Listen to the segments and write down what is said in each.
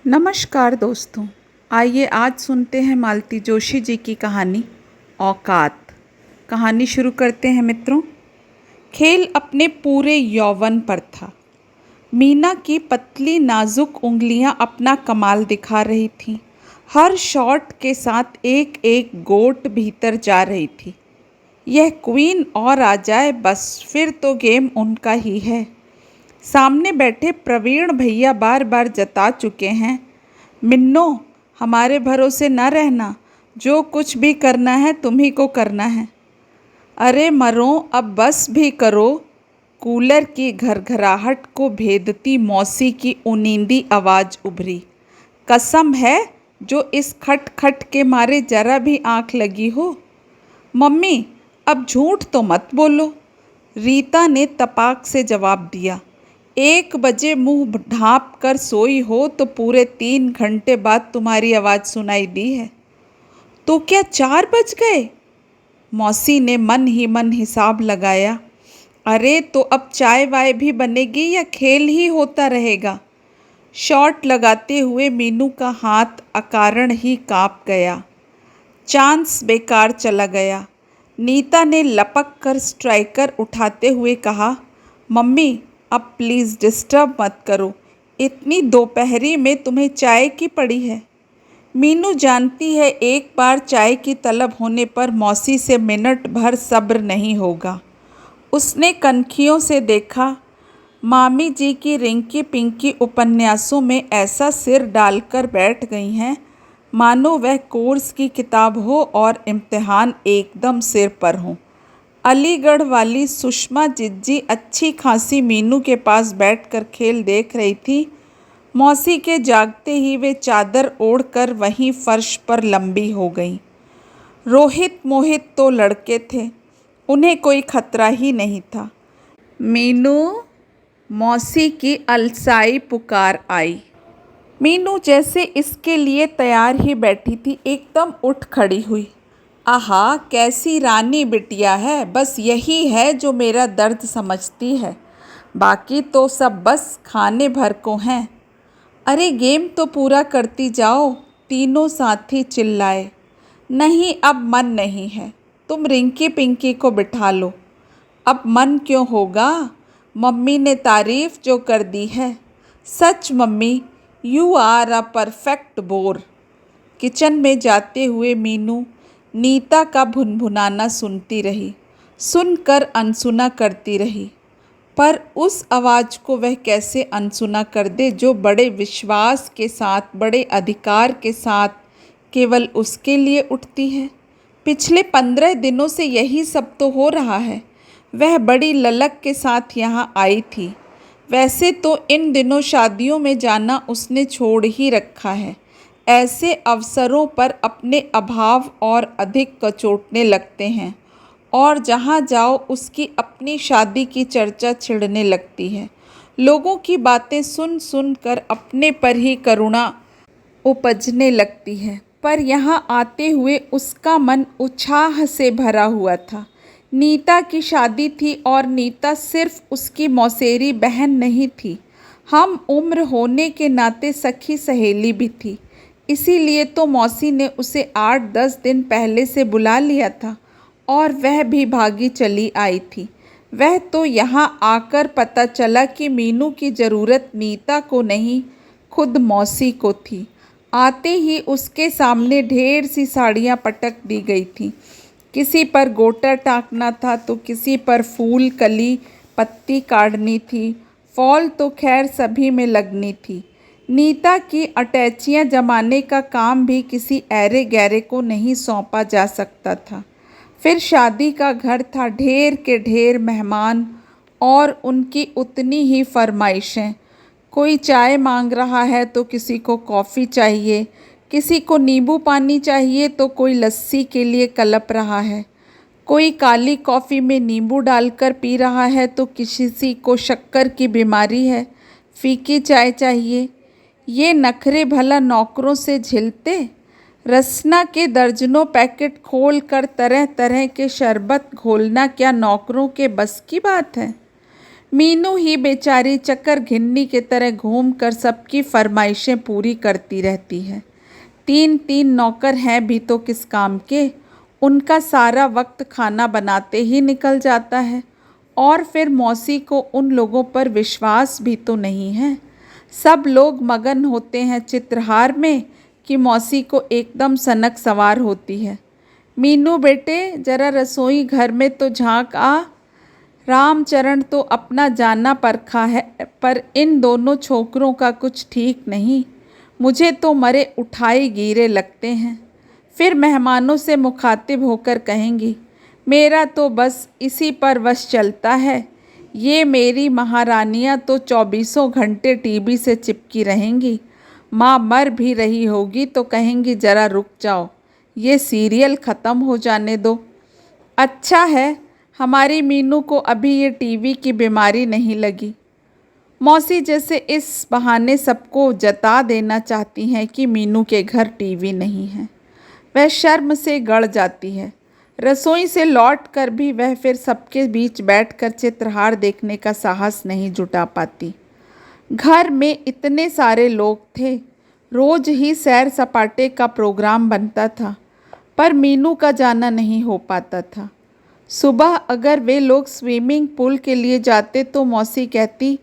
नमस्कार दोस्तों। आइए आज सुनते हैं मालती जोशी जी की कहानी औकात। कहानी शुरू करते हैं मित्रों। खेल अपने पूरे यौवन पर था। मीना की पतली नाजुक उंगलियां अपना कमाल दिखा रही थीं। हर शॉट के साथ एक एक गोट भीतर जा रही थी। यह क्वीन और आ जाए बस फिर तो गेम उनका ही है। सामने बैठे प्रवीण भैया बार बार जता चुके हैं, मिन्नो हमारे भरोसे न रहना, जो कुछ भी करना है तुम्ही को करना है। अरे मरो अब बस भी करो। कूलर की घरघराहट को भेदती मौसी की उनींदी आवाज़ उभरी। कसम है जो इस खट खट के मारे जरा भी आंख लगी हो। मम्मी अब झूठ तो मत बोलो, रीता ने तपाक से जवाब दिया। 1 बजे मुंह ढाँप कर सोई हो तो पूरे 3 घंटे बाद तुम्हारी आवाज़ सुनाई दी है। तो क्या 4 बज गए? मौसी ने मन ही मन हिसाब लगाया। अरे तो अब चाय वाय भी बनेगी या खेल ही होता रहेगा? शॉट लगाते हुए मीनू का हाथ अकारण ही कांप गया। चांस बेकार चला गया। नीता ने लपक कर स्ट्राइकर उठाते हुए कहा, मम्मी अब प्लीज़ डिस्टर्ब मत करो, इतनी दोपहरी में तुम्हें चाय की पड़ी है। मीनू जानती है एक बार चाय की तलब होने पर मौसी से मिनट भर सब्र नहीं होगा। उसने कनखियों से देखा। मामी जी की रिंकी पिंकी उपन्यासों में ऐसा सिर डालकर बैठ गई हैं मानो वह कोर्स की किताब हो और इम्तिहान एकदम सिर पर हो। अलीगढ़ वाली सुषमा जिज्जी अच्छी खासी मीनू के पास बैठकर खेल देख रही थी। मौसी के जागते ही वे चादर ओढ़कर वहीं फर्श पर लंबी हो गई। रोहित मोहित तो लड़के थे, उन्हें कोई खतरा ही नहीं था। मीनू, मौसी की अलसाई पुकार आई। मीनू जैसे इसके लिए तैयार ही बैठी थी, एकदम उठ खड़ी हुई। आहा कैसी रानी बिटिया है, बस यही है जो मेरा दर्द समझती है, बाकी तो सब बस खाने भर को हैं। अरे गेम तो पूरा करती जाओ, तीनों साथी चिल्लाए। नहीं अब मन नहीं है, तुम रिंकी पिंकी को बिठा लो। अब मन क्यों होगा, मम्मी ने तारीफ जो कर दी है। सच mummy, you are a perfect bore. Kitchen में जाते हुए मीनू नीता का भुनभुनाना सुनती रही, सुनकर अनसुना करती रही। पर उस आवाज़ को वह कैसे अनसुना कर दे जो बड़े विश्वास के साथ, बड़े अधिकार के साथ केवल उसके लिए उठती है। पिछले 15 दिनों से यही सब तो हो रहा है। वह बड़ी ललक के साथ यहाँ आई थी। वैसे तो इन दिनों शादियों में जाना उसने छोड़ ही रखा है। ऐसे अवसरों पर अपने अभाव और अधिक कचोटने लगते हैं और जहाँ जाओ उसकी अपनी शादी की चर्चा छिड़ने लगती है। लोगों की बातें सुन सुन कर अपने पर ही करुणा उपजने लगती है। पर यहाँ आते हुए उसका मन उत्साह से भरा हुआ था। नीता की शादी थी और नीता सिर्फ उसकी मौसेरी बहन नहीं थी, हम उम्र होने के नाते सखी सहेली भी थी। इसीलिए तो मौसी ने उसे 8-10 दिन पहले से बुला लिया था और वह भी भागी चली आई थी। वह तो यहाँ आकर पता चला कि मीनू की ज़रूरत नीता को नहीं, खुद मौसी को थी। आते ही उसके सामने ढेर सी साड़ियाँ पटक दी गई थीं। किसी पर गोटा टाँकना था तो किसी पर फूल कली पत्ती काढ़नी थी। फॉल तो खैर सभी में लगनी थी। नीता की अटैचियाँ जमाने का काम भी किसी ऐरे गैरे को नहीं सौंपा जा सकता था। फिर शादी का घर था, ढेर के ढेर मेहमान और उनकी उतनी ही फरमाइशें। कोई चाय मांग रहा है तो किसी को कॉफ़ी चाहिए, किसी को नींबू पानी चाहिए तो कोई लस्सी के लिए कलप रहा है, कोई काली कॉफ़ी में नींबू डालकर पी रहा है तो किसी को शक्कर की बीमारी है, फीकी चाय चाहिए। ये नखरे भला नौकरों से झिलते? रसना के दर्जनों पैकेट खोल कर तरह तरह के शरबत घोलना क्या नौकरों के बस की बात है? मीनू ही बेचारी चक्कर घिन्नी की तरह घूम कर सबकी फरमाइशें पूरी करती रहती है। 3-3 नौकर हैं भी तो किस काम के, उनका सारा वक्त खाना बनाते ही निकल जाता है। और फिर मौसी को उन लोगों पर विश्वास भी तो नहीं है। सब लोग मगन होते हैं चित्रहार में कि मौसी को एकदम सनक सवार होती है। मीनू बेटे जरा रसोई घर में तो झांक आ। रामचरण तो अपना जाना परखा है, पर इन दोनों छोकरों का कुछ ठीक नहीं। मुझे तो मरे उठाई गिरे लगते हैं। फिर मेहमानों से मुखातिब होकर कहेंगी, मेरा तो बस इसी पर वश चलता है। ये मेरी महारानियां तो 24 घंटे टीवी से चिपकी रहेंगी। माँ मर भी रही होगी तो कहेंगी ज़रा रुक जाओ, ये सीरियल ख़त्म हो जाने दो। अच्छा है हमारी मीनू को अभी ये टीवी की बीमारी नहीं लगी। मौसी जैसे इस बहाने सबको जता देना चाहती हैं कि मीनू के घर टीवी नहीं है। वह शर्म से गड़ जाती है। रसोई से लौट कर भी वह फिर सबके बीच बैठकर चित्रहार देखने का साहस नहीं जुटा पाती। घर में इतने सारे लोग थे, रोज ही सैर सपाटे का प्रोग्राम बनता था, पर मीनू का जाना नहीं हो पाता था। सुबह अगर वे लोग स्विमिंग पूल के लिए जाते तो मौसी कहती,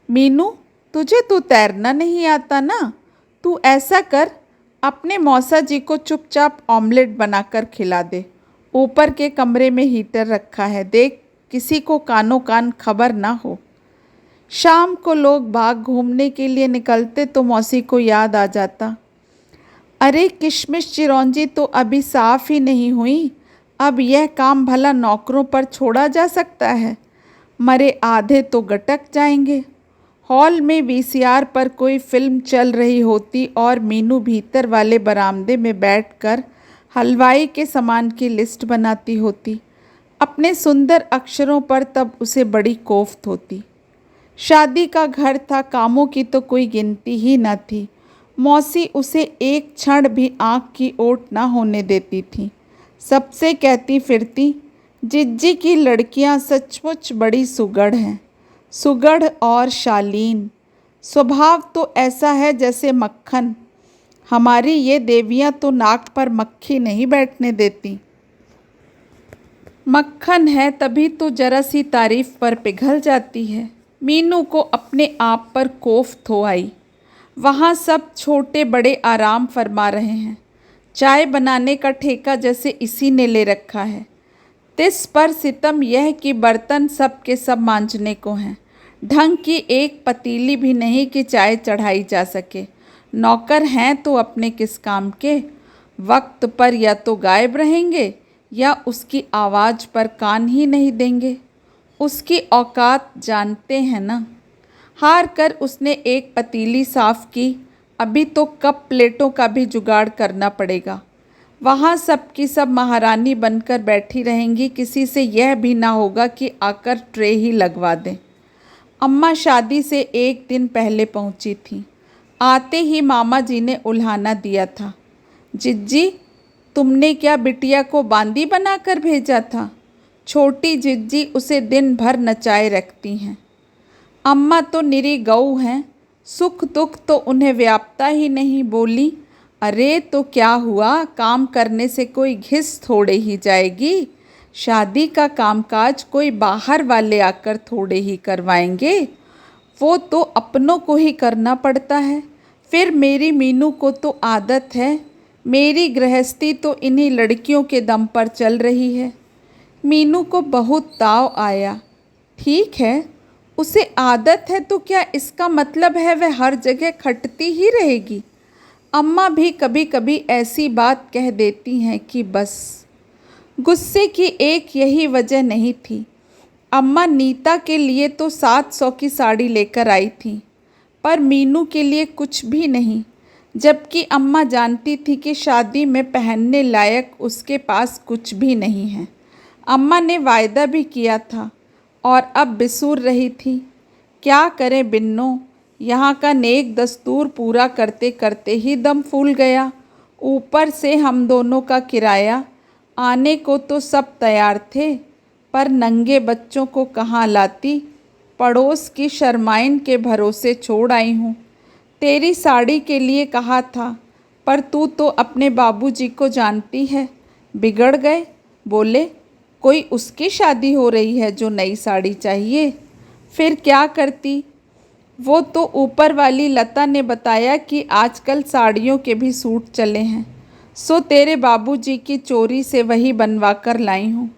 मीनू तुझे तो तैरना नहीं आता ना, तू ऐसा कर अपने मौसा जी को चुपचाप ऑमलेट बनाकर खिला दे। ऊपर के कमरे में हीटर रखा है, देख किसी को कानो कान खबर ना हो। शाम को लोग बाग घूमने के लिए निकलते तो मौसी को याद आ जाता, अरे किशमिश चिरौंजी तो अभी साफ़ ही नहीं हुई, अब यह काम भला नौकरों पर छोड़ा जा सकता है। मरे आधे तो गटक जाएंगे। हॉल में वीसीआर पर कोई फिल्म चल रही होती और मीनू भीतर वाले बरामदे में बैठकर हलवाई के सामान की लिस्ट बनाती होती। अपने सुंदर अक्षरों पर तब उसे बड़ी कोफ्त होती। शादी का घर था, कामों की तो कोई गिनती ही न थी। मौसी उसे एक क्षण भी आँख की ओट न होने देती थी। सबसे कहती फिरती, जिज्जी की लड़कियां सचमुच बड़ी सुगढ़ हैं, सुगढ़ और शालीन। स्वभाव तो ऐसा है जैसे मक्खन। हमारी ये देवियां तो नाक पर मक्खी नहीं बैठने देती। मक्खन है तभी तो जरा सी तारीफ पर पिघल जाती है। मीनू को अपने आप पर कोफ्त हो आई। वहाँ सब छोटे बड़े आराम फरमा रहे हैं। चाय बनाने का ठेका जैसे इसी ने ले रखा है। तिस पर सितम यह कि बर्तन सब के सब मांजने को हैं। ढंग की एक पतीली भी नहीं कि चाय चढ़ाई जा सके। नौकर हैं तो अपने किस काम के, वक्त पर या तो गायब रहेंगे या उसकी आवाज़ पर कान ही नहीं देंगे। उसकी औकात जानते हैं ना। हार कर उसने एक पतीली साफ़ की, अभी तो कप प्लेटों का भी जुगाड़ करना पड़ेगा। वहाँ सब की सब महारानी बनकर बैठी रहेंगी, किसी से यह भी ना होगा कि आकर ट्रे ही लगवा दें। अम्मा शादी से एक दिन पहले पहुँची थी। आते ही मामा जी ने उल्हाना दिया था, जिज्जी तुमने क्या बिटिया को बांदी बनाकर भेजा था? छोटी जिज्जी उसे दिन भर नचाए रखती हैं। अम्मा तो निरी गऊ हैं, सुख दुख तो उन्हें व्यापता ही नहीं। बोली, अरे तो क्या हुआ, काम करने से कोई घिस थोड़े ही जाएगी। शादी का कामकाज कोई बाहर वाले आकर थोड़े ही करवाएंगे, वो तो अपनों को ही करना पड़ता है। फिर मेरी मीनू को तो आदत है, मेरी गृहस्थी तो इन्हीं लड़कियों के दम पर चल रही है। मीनू को बहुत ताव आया। ठीक है, उसे आदत है तो क्या इसका मतलब है वह हर जगह खटती ही रहेगी? अम्मा भी कभी कभी ऐसी बात कह देती हैं कि बस। गुस्से की एक यही वजह नहीं थी। अम्मा नीता के लिए तो 700 की साड़ी लेकर आई थी, पर मीनू के लिए कुछ भी नहीं, जबकि अम्मा जानती थी कि शादी में पहनने लायक उसके पास कुछ भी नहीं है। अम्मा ने वायदा भी किया था और अब बिसूर रही थी। क्या करें बिन्नो, यहाँ का नेक दस्तूर पूरा करते करते ही दम फूल गया। ऊपर से हम दोनों का किराया। आने को तो सब तैयार थे, पर नंगे बच्चों को कहाँ लाती। पड़ोस की शर्माइन के भरोसे छोड़ आई हूँ। तेरी साड़ी के लिए कहा था, पर तू तो अपने बाबूजी को जानती है, बिगड़ गए। बोले कोई उसकी शादी हो रही है जो नई साड़ी चाहिए। फिर क्या करती? वो तो ऊपर वाली लता ने बताया कि आजकल साड़ियों के भी सूट चले हैं, सो तेरे बाबूजी की चोरी से वही बनवा कर लाई हूँ।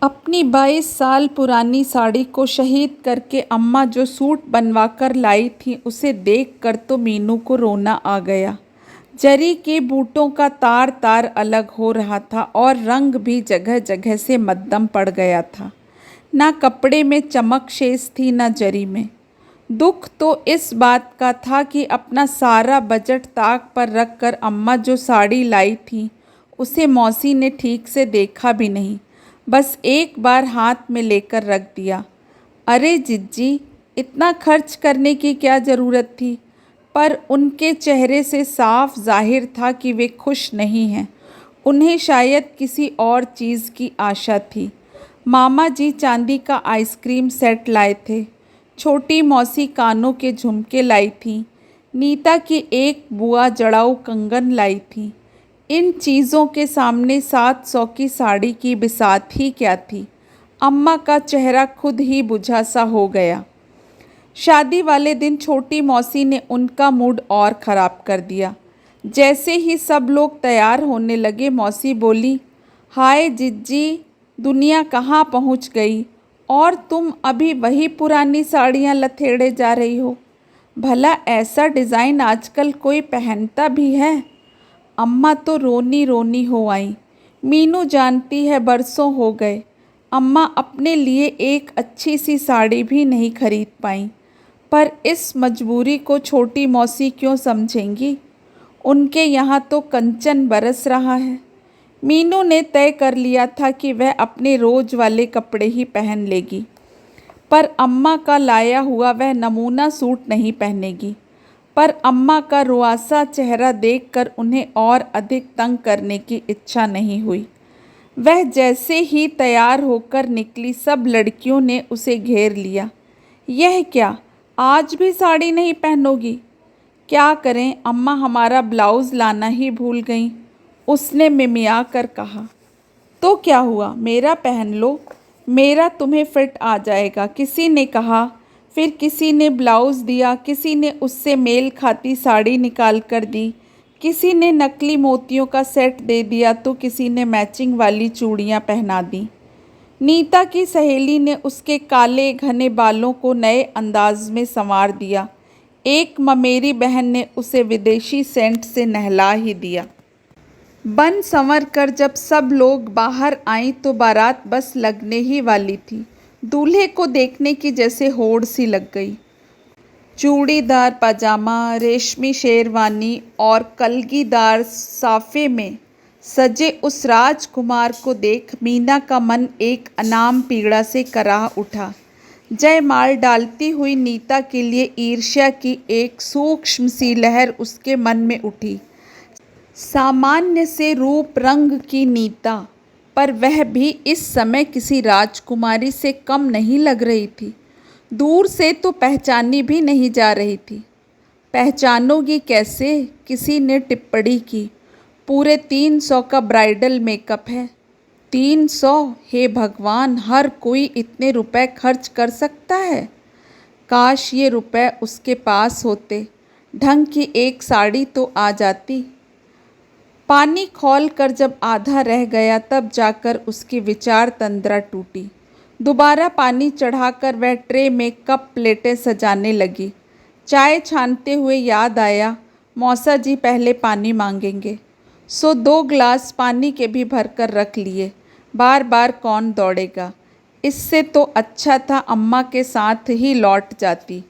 अपनी 22 साल पुरानी साड़ी को शहीद करके अम्मा जो सूट बनवा कर लाई थी, उसे देख कर तो मीनू को रोना आ गया। जरी के बूटों का तार तार अलग हो रहा था और रंग भी जगह जगह से मद्दम पड़ गया था। ना कपड़े में चमक शेष थी, ना जरी में। दुख तो इस बात का था कि अपना सारा बजट ताक पर रख कर अम्मा जो साड़ी लाई थी, उसे मौसी ने ठीक से देखा भी नहीं, बस एक बार हाथ में लेकर रख दिया। अरे जिज्जी, इतना खर्च करने की क्या ज़रूरत थी? पर उनके चेहरे से साफ जाहिर था कि वे खुश नहीं हैं। उन्हें शायद किसी और चीज़ की आशा थी। मामा जी चांदी का आइसक्रीम सेट लाए थे। छोटी मौसी कानों के झुमके लाई थी। नीता की एक बुआ जड़ाऊ कंगन लाई थी। इन चीज़ों के सामने 700 की साड़ी की बिसात ही क्या थी। अम्मा का चेहरा खुद ही बुझा सा हो गया। शादी वाले दिन छोटी मौसी ने उनका मूड और ख़राब कर दिया। जैसे ही सब लोग तैयार होने लगे, मौसी बोली, हाय जिज्जी, दुनिया कहाँ पहुँच गई और तुम अभी वही पुरानी साड़ियाँ लथेड़े जा रही हो। भला ऐसा डिज़ाइन आजकल कोई पहनता भी है? अम्मा तो रोनी रोनी हो आई। मीनू जानती है, बरसों हो गए अम्मा अपने लिए एक अच्छी सी साड़ी भी नहीं खरीद पाई, पर इस मजबूरी को छोटी मौसी क्यों समझेंगी? उनके यहाँ तो कंचन बरस रहा है। मीनू ने तय कर लिया था कि वह अपने रोज वाले कपड़े ही पहन लेगी, पर अम्मा का लाया हुआ वह नमूना सूट नहीं पहनेगी। पर अम्मा का रुआसा चेहरा देखकर उन्हें और अधिक तंग करने की इच्छा नहीं हुई। वह जैसे ही तैयार होकर निकली, सब लड़कियों ने उसे घेर लिया। यह क्या, आज भी साड़ी नहीं पहनोगी? क्या करें अम्मा, हमारा ब्लाउज़ लाना ही भूल गईं, उसने मिमिया कर कहा। तो क्या हुआ, मेरा पहन लो, मेरा तुम्हें फिट आ जाएगा, किसी ने कहा। फिर किसी ने ब्लाउज़ दिया, किसी ने उससे मेल खाती साड़ी निकाल कर दी, किसी ने नकली मोतियों का सेट दे दिया, तो किसी ने मैचिंग वाली चूड़ियाँ पहना दी। नीता की सहेली ने उसके काले घने बालों को नए अंदाज में संवार दिया। एक ममेरी बहन ने उसे विदेशी सेंट से नहला ही दिया। बन संवर कर जब सब लोग बाहर आईं तो बारात बस लगने ही वाली थी। दूल्हे को देखने की जैसे होड़ सी लग गई। चूड़ीदार पाजामा, रेशमी शेरवानी और कलगीदार साफे में सजे उस राजकुमार को देख मीना का मन एक अनाम पीड़ा से कराह उठा। जयमाल डालती हुई नीता के लिए ईर्ष्या की एक सूक्ष्म सी लहर उसके मन में उठी। सामान्य से रूप रंग की नीता, पर वह भी इस समय किसी राजकुमारी से कम नहीं लग रही थी। दूर से तो पहचानी भी नहीं जा रही थी। पहचानोगी कैसे? किसी ने टिप्पणी की। पूरे 300 का ब्राइडल मेकअप है। 300? हे भगवान, हर कोई इतने रुपए खर्च कर सकता है? काश ये रुपए उसके पास होते, ढंग की एक साड़ी तो आ जाती। पानी खौल कर जब आधा रह गया, तब जाकर उसकी विचार तंद्रा टूटी। दोबारा पानी चढ़ाकर वह ट्रे में कप प्लेटें सजाने लगी। चाय छानते हुए याद आया, मौसा जी पहले पानी मांगेंगे, सो 2 गिलास पानी के भी भरकर रख लिए। बार बार कौन दौड़ेगा? इससे तो अच्छा था अम्मा के साथ ही लौट जाती।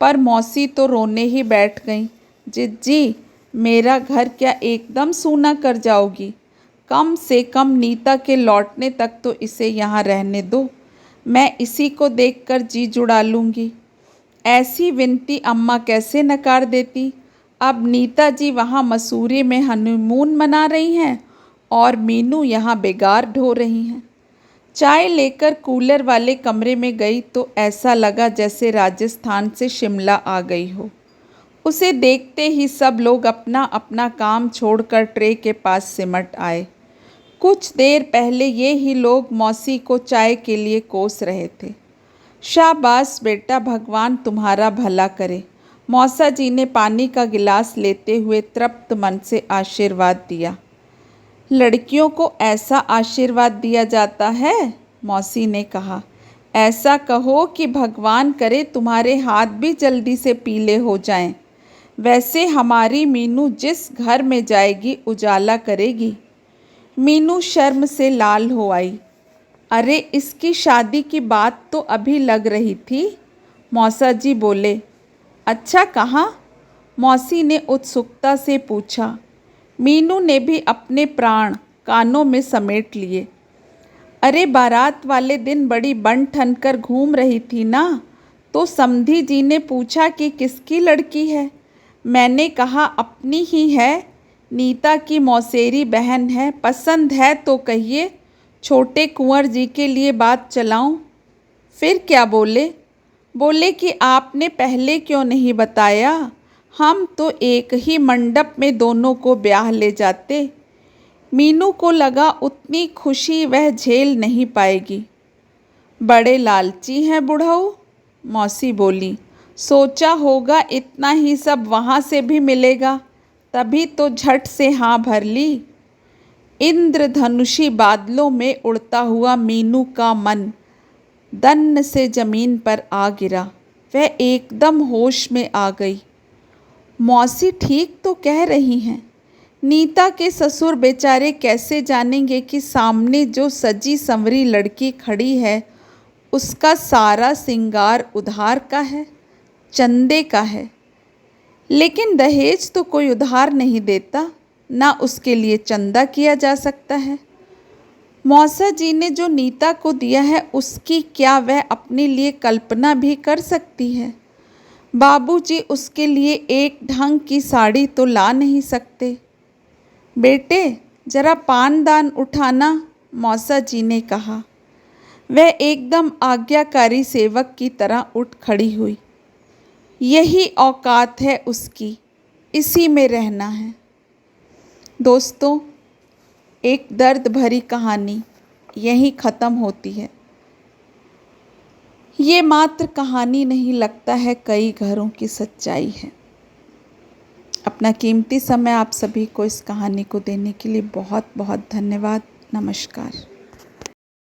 पर मौसी तो रोने ही बैठ गईं। जिज्जी, मेरा घर क्या एकदम सूना कर जाओगी? कम से कम नीता के लौटने तक तो इसे यहाँ रहने दो। मैं इसी को देखकर जी जुड़ा लूँगी। ऐसी विनती अम्मा कैसे नकार देती? अब नीता जी वहाँ मसूरी में हनीमून मना रही हैं और मीनू यहाँ बेगार ढो रही हैं। चाय लेकर कूलर वाले कमरे में गई तो ऐसा लगा जैसे राजस्थान से शिमला आ गई हो। उसे देखते ही सब लोग अपना अपना काम छोड़कर ट्रे के पास सिमट आए। कुछ देर पहले ये ही लोग मौसी को चाय के लिए कोस रहे थे। शाबाश बेटा, भगवान तुम्हारा भला करे, मौसा जी ने पानी का गिलास लेते हुए तृप्त मन से आशीर्वाद दिया। लड़कियों को ऐसा आशीर्वाद दिया जाता है? मौसी ने कहा। ऐसा कहो कि भगवान करे तुम्हारे हाथ भी जल्दी से पीले हो जाएं। वैसे हमारी मीनू जिस घर में जाएगी उजाला करेगी। मीनू शर्म से लाल हो आई। अरे इसकी शादी की बात तो अभी लग रही थी, मौसा जी बोले। अच्छा कहाँ? मौसी ने उत्सुकता से पूछा। मीनू ने भी अपने प्राण कानों में समेट लिए। अरे बारात वाले दिन बड़ी बन ठन कर घूम रही थी ना, तो समधी जी ने पूछा कि किसकी लड़की है। मैंने कहा अपनी ही है, नीता की मौसेरी बहन है, पसंद है तो कहिए, छोटे कुंवर जी के लिए बात चलाऊं। फिर क्या बोले? बोले कि आपने पहले क्यों नहीं बताया, हम तो एक ही मंडप में दोनों को ब्याह ले जाते। मीनू को लगा उतनी खुशी वह झेल नहीं पाएगी। बड़े लालची हैं बुढ़ऊ, मौसी बोली। सोचा होगा इतना ही सब वहाँ से भी मिलेगा, तभी तो झट से हाँ भर ली। इंद्रधनुषी बादलों में उड़ता हुआ मीनू का मन दन्न से जमीन पर आ गिरा। वह एकदम होश में आ गई। मौसी ठीक तो कह रही हैं। नीता के ससुर बेचारे कैसे जानेंगे कि सामने जो सजी संवरी लड़की खड़ी है उसका सारा सिंगार उधार का है, चंदे का है। लेकिन दहेज तो कोई उधार नहीं देता, ना उसके लिए चंदा किया जा सकता है। मौसा जी ने जो नीता को दिया है उसकी क्या वह अपने लिए कल्पना भी कर सकती है? बाबूजी उसके लिए एक ढंग की साड़ी तो ला नहीं सकते। बेटे जरा पानदान उठाना, मौसा जी ने कहा। वह एकदम आज्ञाकारी सेवक की तरह उठ खड़ी हुई। यही औकात है उसकी, इसी में रहना है। दोस्तों, एक दर्द भरी कहानी यहीं ख़त्म होती है। ये मात्र कहानी नहीं, लगता है कई घरों की सच्चाई है। अपना कीमती समय आप सभी को इस कहानी को देने के लिए बहुत बहुत धन्यवाद। नमस्कार।